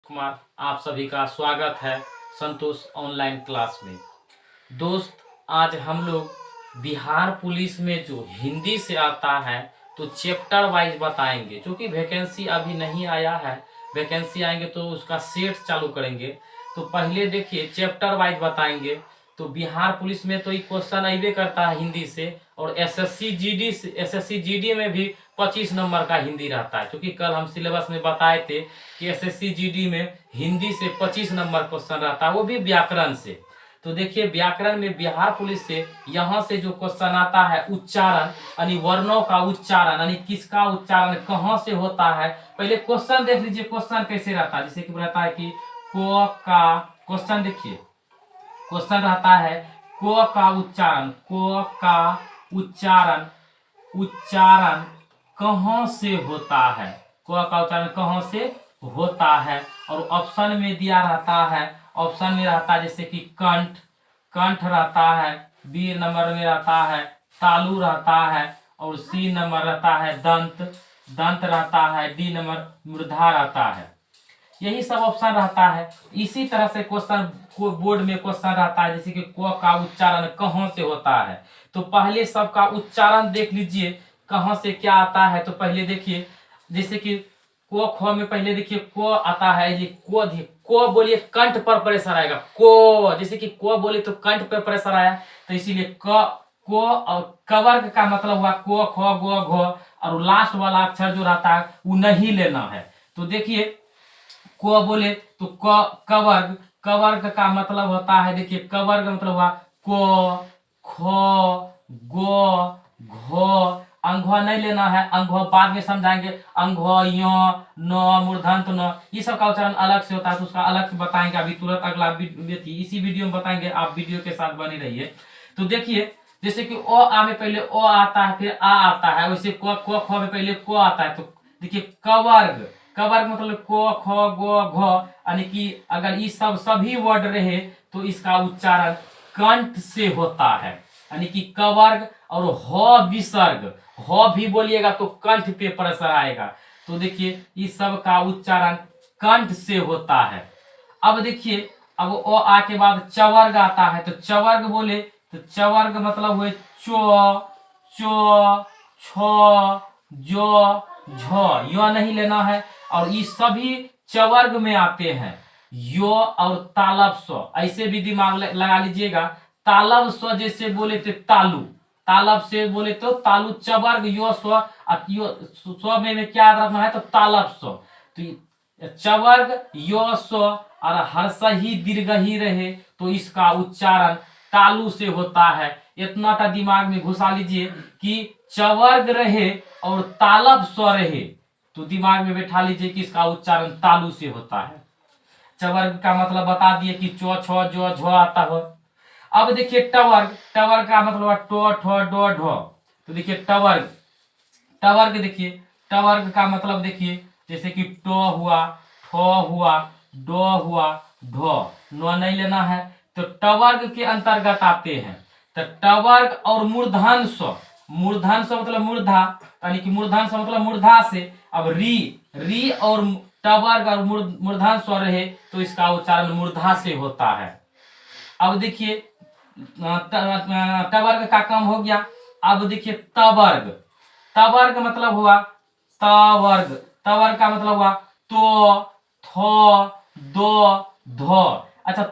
कुमार, आप सभी का स्वागत है संतोष ऑनलाइन क्लास में। दोस्त, आज हम लोग बिहार पुलिस में जो हिंदी से आता है तो चैप्टर वाइज बताएंगे, क्योंकि वैकेंसी अभी नहीं आया है। वैकेंसी आएंगे तो उसका सेट चालू करेंगे। तो पहले देखिए, चैप्टर वाइज बताएंगे। तो बिहार पुलिस में तो ये क्वेश्चन अबे करता है हिंदी से, और एसएससी जीडी में भी 25 नंबर का हिंदी रहता है, क्योंकि कल हम सिलेबस में बताए थे कि एसएससी जीडी में हिंदी से 25 नंबर क्वेश्चन रहता है, वो भी व्याकरण से। तो देखिए, व्याकरण में बिहार पुलिस से यहाँ से जो क्वेश्चन आता है उच्चारण, यानी वर्णों का उच्चारण, यानी किसका उच्चारण कहाँ से होता है। पहले क्वेश्चन देख लीजिए, क्वेश्चन कैसे रहता है। जैसे कि रहता है कि को का क्वेश्चन, देखिए क्वेश्चन रहता है को का उच्चारण, को का उच्चारण उच्चारण कहाँ से होता है, को का उच्चारण कहाँ से होता है। और ऑप्शन में दिया रहता है, ऑप्शन में रहता है जैसे कि कंठ, कंठ रहता है। बी नंबर में रहता है तालु रहता है, और सी नंबर रहता है दंत, दंत रहता है। डी नंबर मूर्धा रहता है। यही सब ऑप्शन रहता है। इसी तरह से क्वेश्चन को बोर्ड में क्वेश्चन रहता है, जैसे कि क का उच्चारण कहाँ से होता है। तो पहले सबका उच्चारण देख लीजिए कहाँ से क्या आता है। तो पहले देखिए, जैसे कि को ख में पहले देखिए को आता है, ये को बोलिए कंठ पर प्रेशर आएगा। को जैसे कि को बोले तो कंठ पर प्रेशर आया, तो इसीलिए क को और कवर्ग का मतलब हुआ को ख गो घ, और लास्ट वाला अक्षर जो रहता है वो नहीं लेना है। तो देखिए, को बोले तो कवर्ग, कवर्ग का मतलब होता है, देखिए कवर्ग मतलब हुआ को ख गो घो। अंघ नहीं लेना है, अंघ बाद में समझाएंगे। अंघ यो न मूर्धन्त न, ये सब का उच्चारण अलग से होता है, तो उसका अलग से बताएंगे अभी तुरंत अगला इसी वीडियो में बताएंगे। आप वीडियो के साथ बने रहिए। तो देखिए, जैसे कि ओ आ में पहले ओ आता है, फिर आ आता है, वैसे क ख में पहले को आता है। तो देखिए कवर्ग, कवर्ग मतलब को ख गो घ, यानी कि अगर ये सब सभी वर्ड रहे तो इसका उच्चारण कंठ से होता है, यानी कि कवर्ग। और ह विसर्ग, ह भी बोलिएगा तो कंठ पे प्रेशर आएगा। तो देखिए इस सब का उच्चारण कंठ से होता है। अब देखिए, अब ओ आ के बाद चवर्ग आता है। तो चवर्ग बोले तो चवर्ग मतलब हुए चो चो छ जो झ, यो नहीं लेना है। और ये सभी चवर्ग में आते हैं। यो और तालब स्व, ऐसे भी दिमाग लगा लीजिएगा। तालब स्व जैसे बोले तो तालु, तालब से बोले तो तालु, चवर्ग यो स्व, स्व में क्या रखना है तो तालब स्व। तो चवर्ग यो स्व और हर्ष ही दीर्घ ही रहे तो इसका उच्चारण तालु से होता है। इतना टा दिमाग में घुसा लीजिए कि चवर्ग रहे और तालब स्व रहे तो दिमाग में बैठा लीजिए कि इसका उच्चारण तालु से होता है। चवर्ग का मतलब बता दिए कि चो छ जो झ आता हो। अब देखिए टवर्ग, टवर्ग का मतलब टो ठो डो ढो। तो देखिए टवर्ग, टवर्ग देखिए, टवर्ग का मतलब देखिए जैसे कि टो हुआ, ठो हुआ, डो हुआ, ढो, नो नहीं लेना है। तो टवर्ग के अंतर्गत आते हैं। तो टवर्ग और मूर्धन स्व, मूर्धन स्व मतलब मूर्धा, यानी कि मूर्धन स्व मतलब मूर्धा से। अब री, री और टवर्ग और मूर्धन स्व रहे तो इसका उच्चारण मूर्धा से होता है। अब देखिए टवर्ग का काम हो गया। अब देखिए तवर्ग, तवर्ग मतलब हुआ तवर्ग, तवर्ग का मतलब हुआ तो थो दो धो। अच्छा,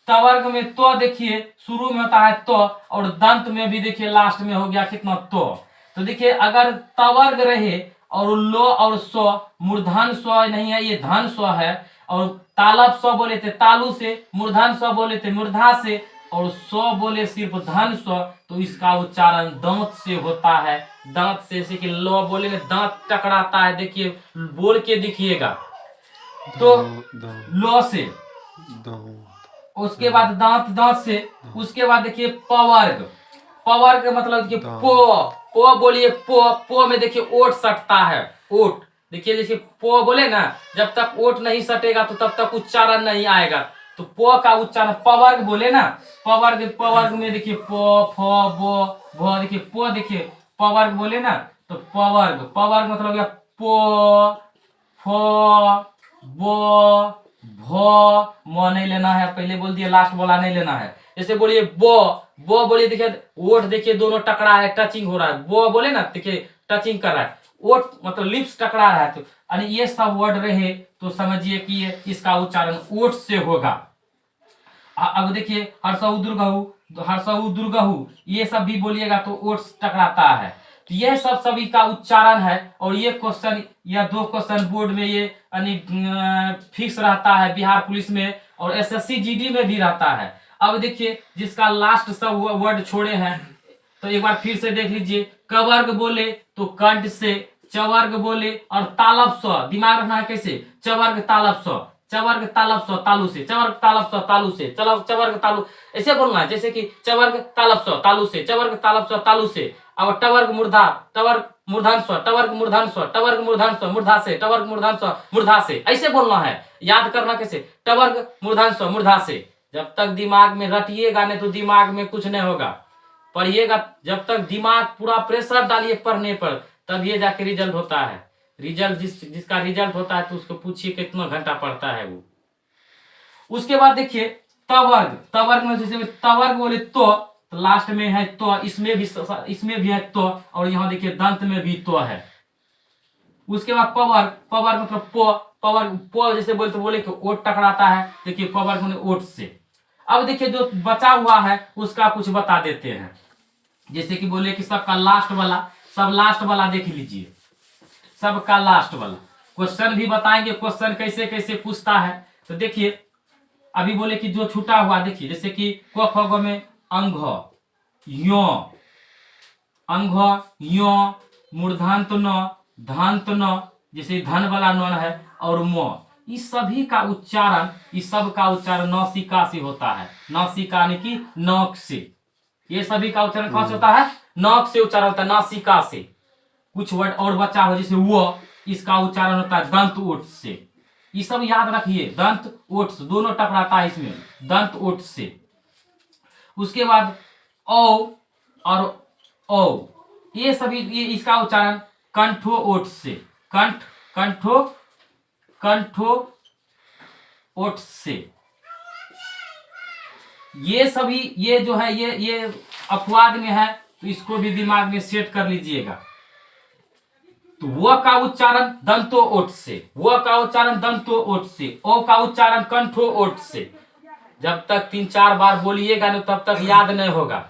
तवर्ग में तो देखिए शुरू में होता है तो, और दंत में भी देखिए लास्ट में हो गया कितना तो देखिए अगर तवर्ग रहे और लो और स्व, मूर्धन स्व नहीं है, ये धन स्व है। और तालब स्व बोले थे तालु से, मूर्धन स्व बोले थे मूर्धा से, और स्व बोले सिर्फ धन स्व तो इसका उच्चारण दांत से होता है। दांत से, जैसे कि लो बोले ना दांत टकराता है, देखिए बोल के दिखिएगा। तो लो से, उसके बाद दांत, दांत से, उसके बाद देखिए पवर्ग, पवर्ग मतलब देखिए पो बोलिए पो में देखिए ओट सटता है, ओट। देखिए जैसे पो बोले ना, जब तक ओट नहीं सटेगा तो तब तक उच्चारण नहीं आएगा। तो पो का उच्चारण पवर्ग बोले ना, पवर्ग, पवर्ग में देखिए पो फो बो भो, देखिए पो, देखिए पवर्ग बोले ना तो पवर्ग, पवर्ग मतलब हो गया पो फो बो म नहीं लेना है, पहले बोल दिया, लास्ट वाला नहीं लेना है। जैसे बोलिए ब बोलिए, देखिए ओठ देखिए दोनों टकरा है, टचिंग हो रहा है। ब बोले ना, देखिए टचिंग कर रहा है, ओठ मतलब लिप्स टकरा रहा है। तो यानी ये सब वर्ड रहे तो समझिए कि ये इसका उच्चारण ओठ से होगा। अब देखिए हर्षऊ दुर्गहु ये सब भी बोलिएगा तो ओठ टकराता है। तो यह सब सभी का उच्चारण है। और ये क्वेश्चन या 2 क्वेश्चन बोर्ड में ये यानी फिक्स रहता है, बिहार पुलिस में और एसएससी जीडी में भी रहता है। अब देखिए जिसका लास्ट सब वर्ड छोड़े हैं तो एक बार फिर से देख लीजिए। कवर्ग बोले तो कंठ से, चवर्ग बोले और तालब स, दिमाग रखना है कैसे, चवर्ग तालब स, चवर्ग तालब स तालु से, चवर्ग तालब स तालु से, चलो चवर्ग तालु, ऐसे बोलना है जैसे कि चवर्ग तालब स तालु से, चवर्ग तालब स तालु से। अब टवर्ग मूर्धा, टवर्ग मूर्धन स्व, टवर्ग मूर्धन स्व, टवर्ग मूर्धन स्व मूर्धा से, टवर्ग मूर्धन स्व मूर्धा से, ऐसे बोलना है। याद करना कैसे, टवर्ग मूर्धन स्व मूर्धा से। जब तक दिमाग में रटिएगा नहीं तो दिमाग में कुछ नहीं होगा। पढ़िएगा, जब तक दिमाग पूरा प्रेशर डालिए पढ़ने पर, तब ये जाके रिजल्ट होता है। रिजल्ट जिसका रिजल्ट होता है तो उसको पूछिए कितना घंटा पढ़ता है वो। उसके बाद देखिए तवर्ग, तवर्ग में जैसे तवर्ग बोले तो लास्ट में है तो, इसमें भी है तो, और यहाँ देखिए दंत में भी तो है। उसके बाद पवर्ग, पवर्ग मतलब पवर्ग, जैसे बोले तो बोले कि ओट टकराता है, देखिए पवर्ग मैंने ओट से। अब देखिए जो बचा हुआ है उसका कुछ बता देते हैं। जैसे कि बोले कि सबका लास्ट वाला, सब लास्ट वाला देख लीजिए, सबका लास्ट वाला क्वेश्चन भी बताएंगे, क्वेश्चन कैसे कैसे पूछता है। तो देखिए अभी बोले कि जो छूटा हुआ, देखिए जैसे कि क ख ग में अंघ, यो, अंघ, यो, मूर्धांत न, धांत न, जैसे धन वाला न है, और म, इस सभी का उच्चारण, इस सब का उच्चारण नौसिका से होता है। नौसिका यानी कि नौक से। ये सभी का उच्चारण कौन से होता है, नौक से उच्चारण होता है, नासिका से। कुछ वर्ड और बचा हो जैसे वो, इसका उच्चारण होता है दंत ओठ से। ये सब याद रखिए, दंत ओठ से, दोनों टकराता है इसमें, दंत ओठ से। उसके बाद औ और औ, ये सभी ये इसका उच्चारण कंठो ओठ से, कंठ, कंठो ओठ से। ये सभी ये जो है ये अपवाद में है, तो इसको भी दिमाग में सेट कर लीजिएगा। तो वो का उच्चारण दंतो ओठ से, वो का उच्चारण दंतो ओठ से, ओ का उच्चारण कंठो ओठ से। जब तक 3-4 बार बोलिएगा ना तब तक याद नहीं होगा।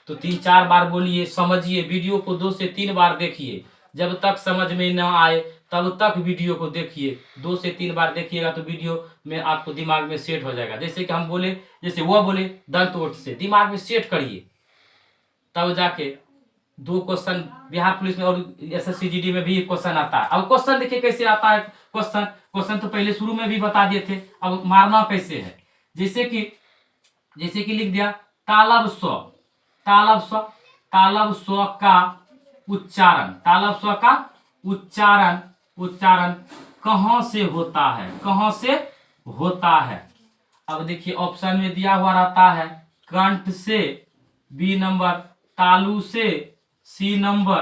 तो 3-4 बार बोलिए, समझिए, वीडियो को 2 से 3 बार देखिए। जब तक समझ में न आए तब तक वीडियो को देखिए। 2 से 3 बार देखिएगा तो वीडियो में आपको दिमाग में सेट हो जाएगा। जैसे कि हम बोले, जैसे वो बोले दंत ओठ से, दिमाग में सेट करिए, तब जाके 2 क्वेश्चन बिहार पुलिस में और एसएससी जीडी में भी क्वेश्चन आता है। अब क्वेश्चन देखिए कैसे आता है। क्वेश्चन तो पहले शुरू में भी बता दिए थे, अब मारना कैसे है। जैसे कि लिख दिया तालब स्व, तालब स्व, तालब स्व का उच्चारण, तालब स्व का उच्चारण कहां से होता है, कहां से होता है। अब देखिए ऑप्शन में दिया हुआ रहता है कंठ से, बी नंबर, तालु से, सी नंबर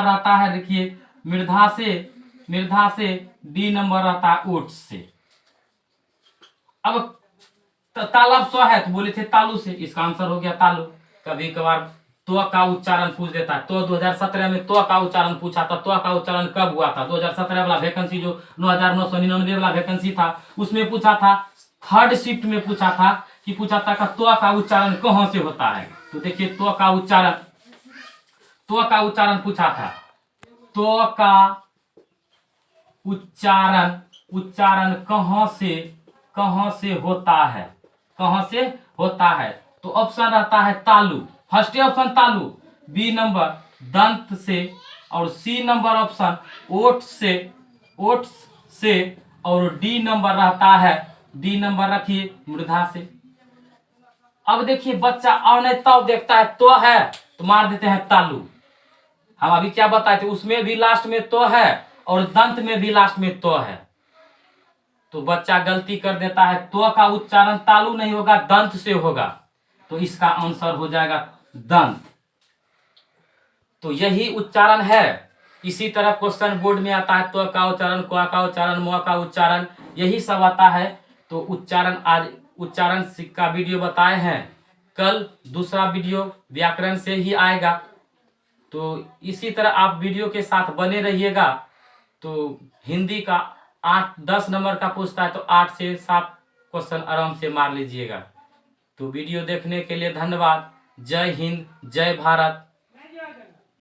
रहता है देखिए मृधा से, डी नंबर रहता है ओठ से। अब तालब स्व है तो बोले थे तालु से, इसका आंसर हो गया तालु। कभी कभार तो का उच्चारण पूछ देता है। तो 2017 में तो का उच्चारण पूछा था। तो का उच्चारण कब हुआ था, 2017 वाला वैकेंसी जो 9999 वाला वैकेंसी था उसमें पूछा था, थर्ड शिफ्ट में पूछा था कि तो का उच्चारण कहां से होता है। तो देखिए तो का उच्चारण पूछा था। तो का उच्चारण कहां से होता है, कहां से होता है। तो ऑप्शन रहता है तालु, फर्स्ट ऑप्शन तालु, बी नंबर दंत से, और सी नंबर ऑप्शन ओठ से, और डी नंबर रहता है, डी नंबर रखिए मृधा से। अब देखिए बच्चा और नहीं तब देखता है तो है तो मार देते हैं तालु। हम अभी क्या बताए थे, उसमें भी लास्ट में तो है और दंत में भी लास्ट में तो है। तो बच्चा गलती कर देता है, तो का उच्चारण तालु नहीं होगा, दंत से होगा। तो इसका आंसर हो जाएगा दंत। तो यही उच्चारण है, इसी तरह क्वेश्चन बोर्ड में आता है तो का उच्चारण, क्वा का उच्चारण, मुआ का उच्चारण, यही सब आता है। तो उच्चारण आज उच्चारण का वीडियो बताए हैं, कल दूसरा वीडियो व्याकरण से ही आएगा। तो इसी तरह आप वीडियो के साथ बने रहिएगा। तो हिंदी का 8-10 नंबर का पूछता है तो 8 से 7 क्वेश्चन आराम से मार लीजिएगा। तो वीडियो देखने के लिए धन्यवाद। जय हिंद, जय भारत।